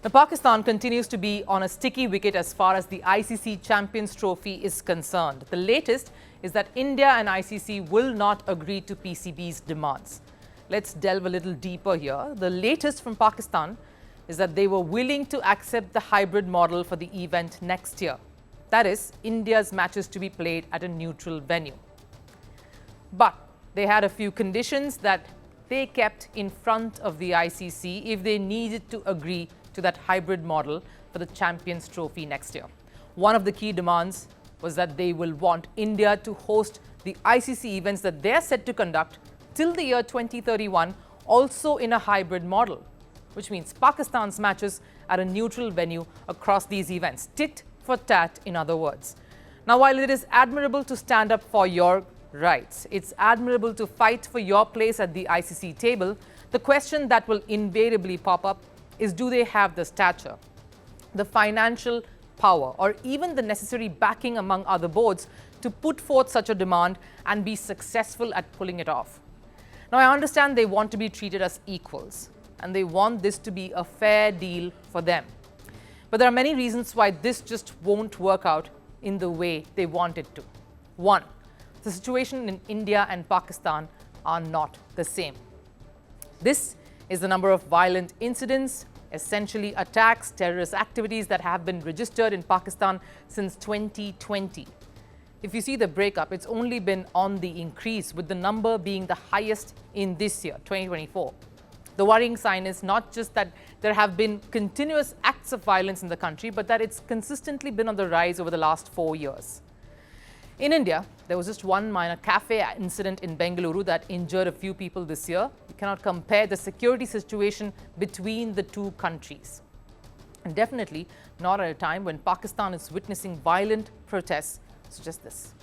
Now, Pakistan continues to be on a sticky wicket as far as the ICC Champions Trophy is concerned. The latest is that India and ICC will not agree to PCB's demands. Let's delve a little deeper here. The latest from Pakistan is that they were willing to accept the hybrid model for the event next year. That is, India's matches to be played at a neutral venue. But they had a few conditions that they kept in front of the ICC if they needed to agree to that hybrid model for the Champions Trophy next year. One of the key demands was that they will want India to host the ICC events that they're set to conduct till the year 2031 also in a hybrid model, which means Pakistan's matches at a neutral venue across these events. Tit for tat, in other words. Now, while it is admirable to stand up for your rights, it's admirable to fight for your place at the ICC table, the question that will invariably pop up is, do they have the stature, the financial power, or even the necessary backing among other boards to put forth such a demand and be successful at pulling it off? Now, I understand they want to be treated as equals and they want this to be a fair deal for them. But there are many reasons why this just won't work out in the way they want it to. One, the situation in India and Pakistan are not the same. This is the number of violent incidents, essentially attacks, terrorist activities that have been registered in Pakistan since 2020. If you see the breakup, it's only been on the increase, with the number being the highest in this year, 2024. The worrying sign is not just that there have been continuous acts of violence in the country, but that it's consistently been on the rise over the last 4 years. In India, there was just one minor cafe incident in Bengaluru that injured a few people this year. You cannot compare the security situation between the two countries. And definitely not at a time when Pakistan is witnessing violent protests such as this.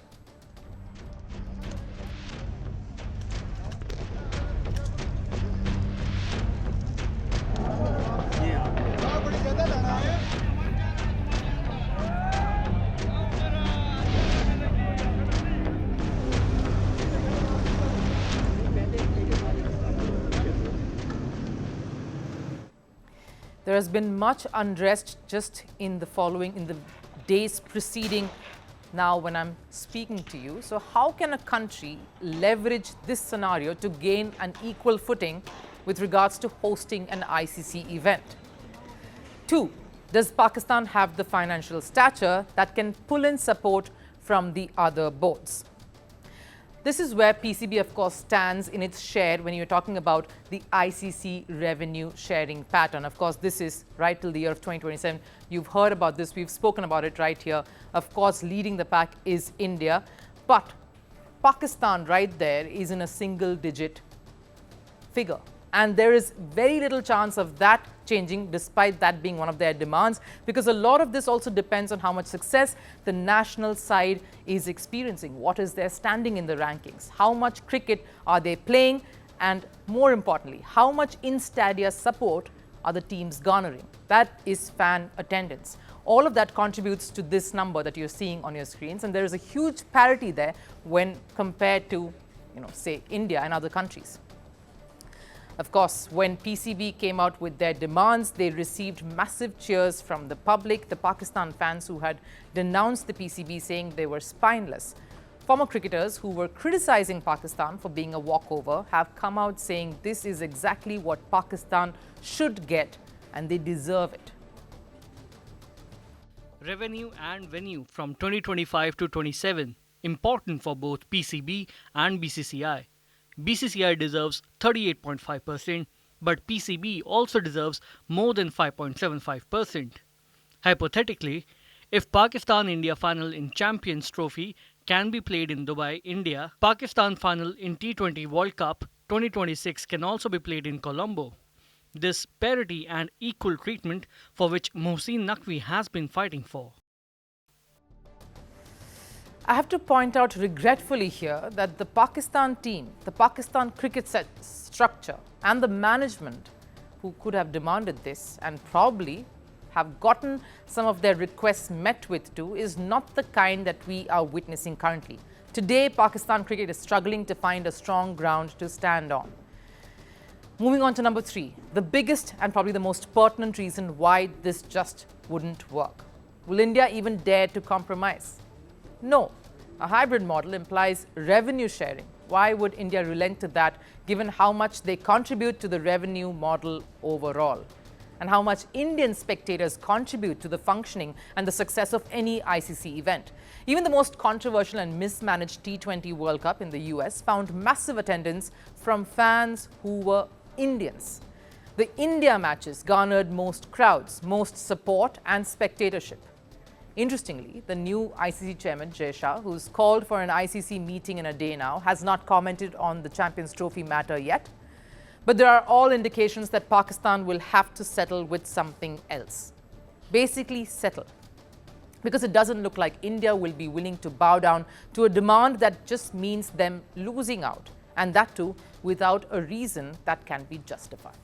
There has been much unrest just in the days preceding now when I'm speaking to you. So how can a country leverage this scenario to gain an equal footing with regards to hosting an ICC event? Two, does Pakistan have the financial stature that can pull in support from the other boards? This is where PCB, of course, stands in its share when you're talking about the ICC revenue sharing pattern. Of course, this is right till the year of 2027. You've heard about this. We've spoken about it right here. Of course, leading the pack is India. But Pakistan right there is in a single-digit figure. And there is very little chance of that changing, despite that being one of their demands, because a lot of this also depends on how much success the national side is experiencing. What is their standing in the rankings? How much cricket are they playing? And more importantly, how much in-stadia support are the teams garnering? That is fan attendance. All of that contributes to this number that you're seeing on your screens. And there is a huge parity there when compared to, say, India and other countries. Of course, when PCB came out with their demands, they received massive cheers from the public, the Pakistan fans who had denounced the PCB, saying they were spineless. Former cricketers who were criticizing Pakistan for being a walkover have come out saying this is exactly what Pakistan should get and they deserve it. Revenue and venue from 2025 to 27, important for both PCB and BCCI. BCCI deserves 38.5%, but PCB also deserves more than 5.75%. Hypothetically, if Pakistan-India final in Champions Trophy can be played in Dubai, India, Pakistan final in T20 World Cup 2026 can also be played in Colombo. This parity and equal treatment for which Mohsin Naqvi has been fighting for. I have to point out regretfully here that the Pakistan team, the Pakistan cricket set structure and the management who could have demanded this and probably have gotten some of their requests met with too is not the kind that we are witnessing currently. Today, Pakistan cricket is struggling to find a strong ground to stand on. Moving on to number 3, the biggest and probably the most pertinent reason why this just wouldn't work. Will India even dare to compromise? No. A hybrid model implies revenue sharing. Why would India relent to that given how much they contribute to the revenue model overall and how much Indian spectators contribute to the functioning and the success of any ICC event? Even the most controversial and mismanaged T20 World Cup in the US found massive attendance from fans who were Indians. The India matches garnered most crowds, most support and spectatorship. Interestingly, the new ICC chairman, Jay Shah, who's called for an ICC meeting in a day now, has not commented on the Champions Trophy matter yet. But there are all indications that Pakistan will have to settle with something else. Basically settle. Because it doesn't look like India will be willing to bow down to a demand that just means them losing out. And that too, without a reason that can be justified.